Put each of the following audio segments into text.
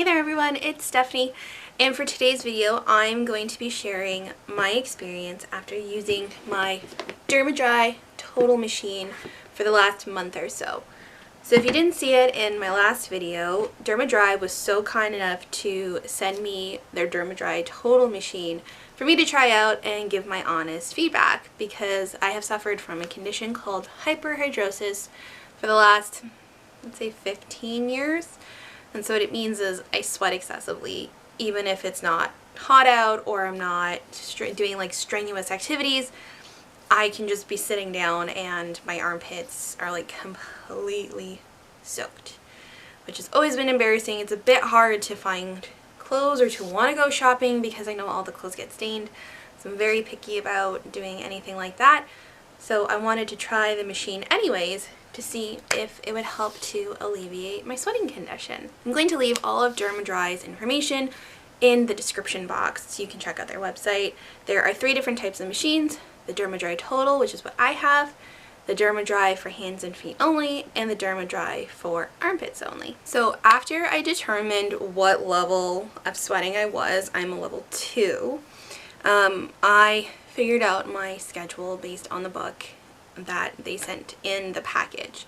Hey there everyone, it's Stephanie, and for today's video I'm going to be sharing my experience after using my Dermadry Total Machine for the last month or so. So if you didn't see it in my last video, Dermadry was so kind enough to send me their Dermadry Total Machine for me to try out and give my honest feedback, because I have suffered from a condition called hyperhidrosis for the last, let's say, 15 years. And so what it means is I sweat excessively, even if it's not hot out or I'm not doing like strenuous activities. I can just be sitting down and my armpits are like completely soaked, which has always been embarrassing. It's a bit hard to find clothes or to want to go shopping because I know all the clothes get stained. So I'm very picky about doing anything like that. So I wanted to try the machine anyways to see if it would help to alleviate my sweating condition. I'm going to leave all of Dermadry's information in the description box so you can check out their website. There are 3 different types of machines: the Dermadry Total, which is what I have, the Dermadry for hands and feet only, and the Dermadry for armpits only. So after I determined what level of sweating I was, I'm a level 2, I figured out my schedule based on the book that they sent in the package.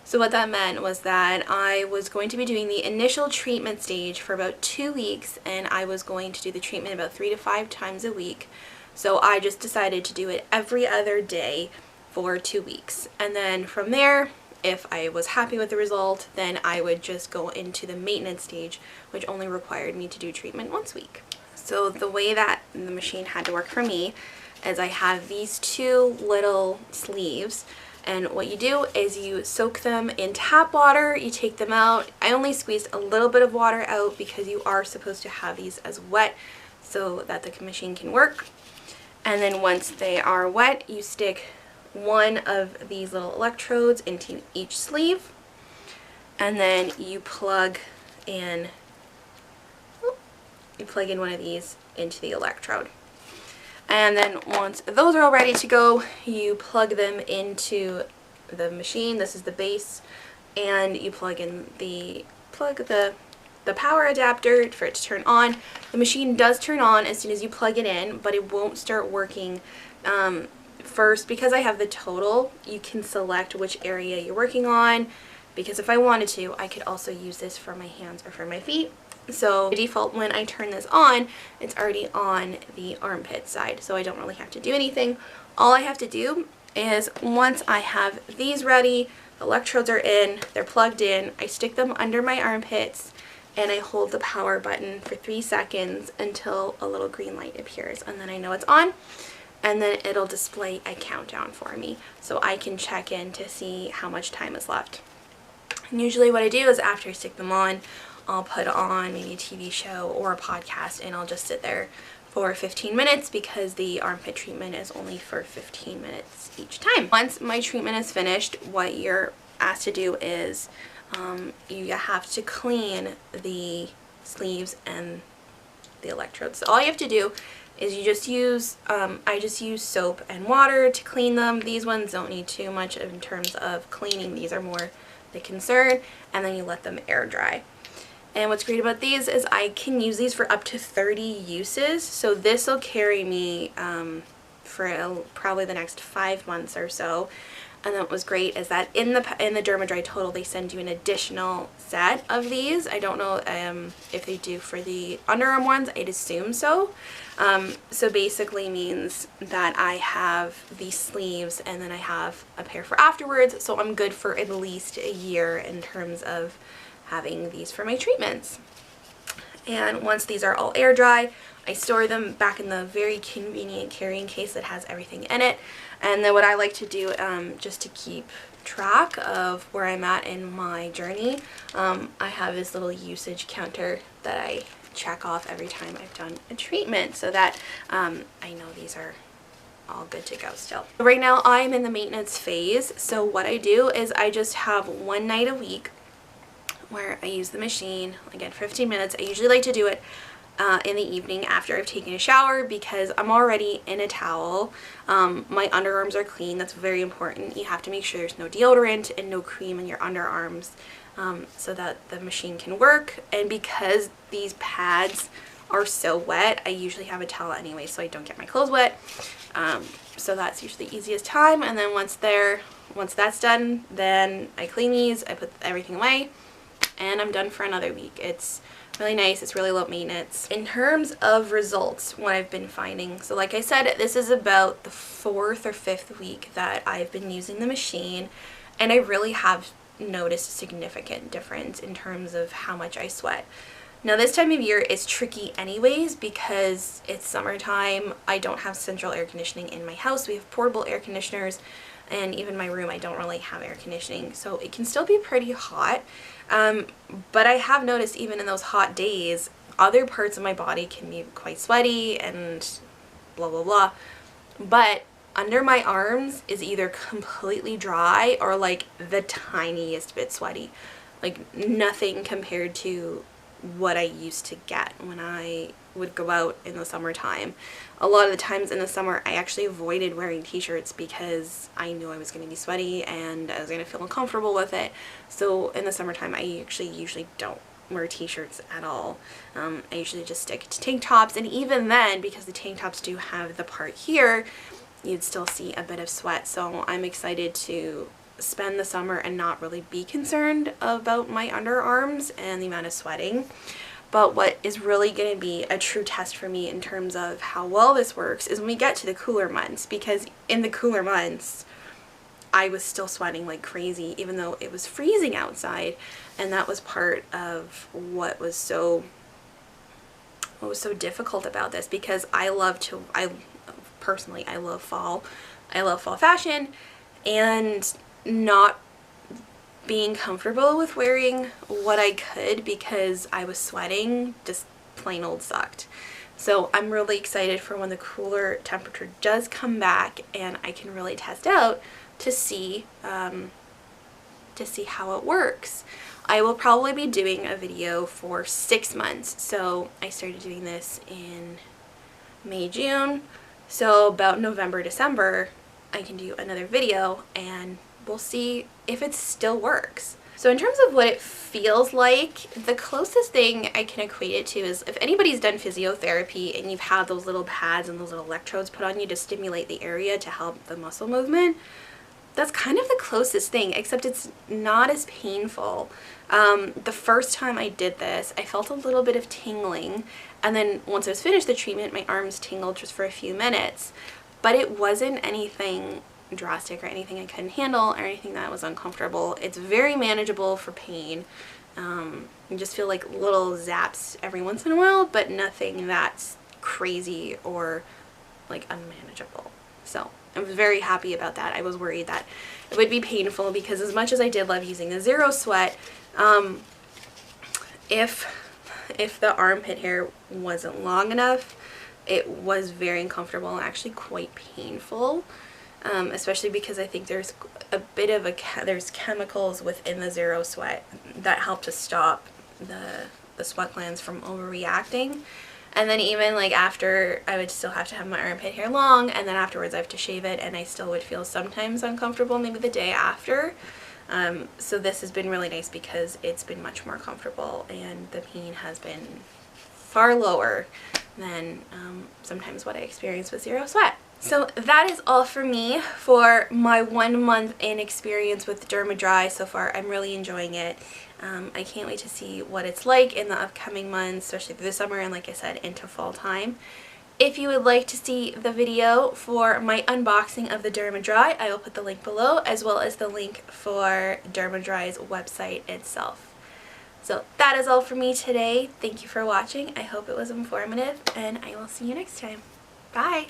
So what that meant was that I was going to be doing the initial treatment stage for about 2 weeks, and I was going to do the treatment about 3 to 5 times a week. So I just decided to do it every other day for 2 weeks. And then from there, if I was happy with the result, then I would just go into the maintenance stage, which only required me to do treatment once a week. So the way that the machine had to work for me is I have these 2 little sleeves, and what you do is you soak them in tap water, you take them out. I only squeezed a little bit of water out because you are supposed to have these as wet so that the machine can work. And then once they are wet, you stick one of these little electrodes into each sleeve, and then you plug in one of these into the electrode. And then once those are all ready to go, you plug them into the machine. This is the base, and you plug in the power adapter for it to turn on. The machine does turn on as soon as you plug it in, but it won't start working first. Because I have the Total, you can select which area you're working on, because if I wanted to, I could also use this for my hands or for my feet. So by default, when I turn this on, it's already on the armpit side, so I don't really have to do anything. All I have to do is, once I have these ready, the electrodes are in, they're plugged in, I stick them under my armpits and I hold the power button for 3 seconds until a little green light appears, and then I know it's on, and then it'll display a countdown for me so I can check in to see how much time is left. And usually what I do is, after I stick them on, I'll put on maybe a TV show or a podcast, and I'll just sit there for 15 minutes because the armpit treatment is only for 15 minutes each time. Once my treatment is finished, what you're asked to do is you have to clean the sleeves and the electrodes. So all you have to do is you just use, I just use soap and water to clean them. These ones don't need too much in terms of cleaning. These are more the concern, and then you let them air dry. And what's great about these is I can use these for up to 30 uses. So this will carry me for probably the next 5 months or so. And then what was great is that in the Dermadry Total, they send you an additional set of these. I don't know if they do for the underarm ones. I'd assume so. So basically means that I have these sleeves and then I have a pair for afterwards. So I'm good for at least a year in terms of having these for my treatments. And once these are all air dry, I store them back in the very convenient carrying case that has everything in it. And then what I like to do, just to keep track of where I'm at in my journey, I have this little usage counter that I check off every time I've done a treatment, so that I know these are all good to go still. Right now I'm in the maintenance phase, so what I do is I just have one night a week where I use the machine, again 15 minutes. I usually like to do it in the evening after I've taken a shower, because I'm already in a towel. My underarms are clean. That's very important. You have to make sure there's no deodorant and no cream in your underarms so that the machine can work. And because these pads are so wet, I usually have a towel anyway so I don't get my clothes wet. So that's usually the easiest time, and then once that's done, then I clean these, I put everything away, and I'm done for another week. It's really nice, it's really low maintenance. In terms of results, what I've been finding, so like I said, this is about the 4th or 5th week that I've been using the machine, and I really have noticed a significant difference in terms of how much I sweat. Now this time of year is tricky anyways because it's summertime. I don't have central air conditioning in my house. We have portable air conditioners, and even my room I don't really have air conditioning, so it can still be pretty hot. But I have noticed even in those hot days, other parts of my body can be quite sweaty and blah blah blah. But under my arms is either completely dry or like the tiniest bit sweaty. Like nothing compared to what I used to get when I would go out in the summertime. A lot of the times in the summer I actually avoided wearing t-shirts because I knew I was going to be sweaty and I was going to feel uncomfortable with it. So in the summertime I actually usually don't wear t-shirts at all. I usually just stick to tank tops, and even then, because the tank tops do have the part here, you'd still see a bit of sweat. So I'm excited to spend the summer and not really be concerned about my underarms and the amount of sweating. But what is really going to be a true test for me in terms of how well this works is when we get to the cooler months, because in the cooler months I was still sweating like crazy even though it was freezing outside, and that was part of what was so difficult about this, because I personally love fall. I love fall fashion, and not being comfortable with wearing what I could because I was sweating just plain old sucked. So I'm really excited for when the cooler temperature does come back and I can really test out to see how it works. I will probably be doing a video for 6 months. So I started doing this in May, June. So about November, December, I can do another video and we'll see if it still works. So in terms of what it feels like, the closest thing I can equate it to is if anybody's done physiotherapy and you've had those little pads and those little electrodes put on you to stimulate the area to help the muscle movement, that's kind of the closest thing, except it's not as painful. The first time I did this, I felt a little bit of tingling, and then once I was finished the treatment, my arms tingled just for a few minutes, but it wasn't anything drastic or anything I couldn't handle or anything that was uncomfortable. It's very manageable for pain. You just feel like little zaps every once in a while, but nothing that's crazy or like unmanageable. So I was very happy about that. I was worried that it would be painful because as much as I did love using the Zero Sweat, if the armpit hair wasn't long enough, it was very uncomfortable and actually quite painful. Especially because I think there's a bit of there's chemicals within the Zero Sweat that help to stop the sweat glands from overreacting. And then even like after, I would still have to have my armpit hair long, and then afterwards I have to shave it, and I still would feel sometimes uncomfortable maybe the day after. So this has been really nice because it's been much more comfortable and the pain has been far lower than sometimes what I experience with Zero Sweat. So that is all for me for my 1 month in experience with Dermadry so far. I'm really enjoying it. I can't wait to see what it's like in the upcoming months, especially through the summer and, like I said, into fall time. If you would like to see the video for my unboxing of the Dermadry, I will put the link below, as well as the link for Dermadry's website itself. So that is all for me today. Thank you for watching. I hope it was informative, and I will see you next time. Bye!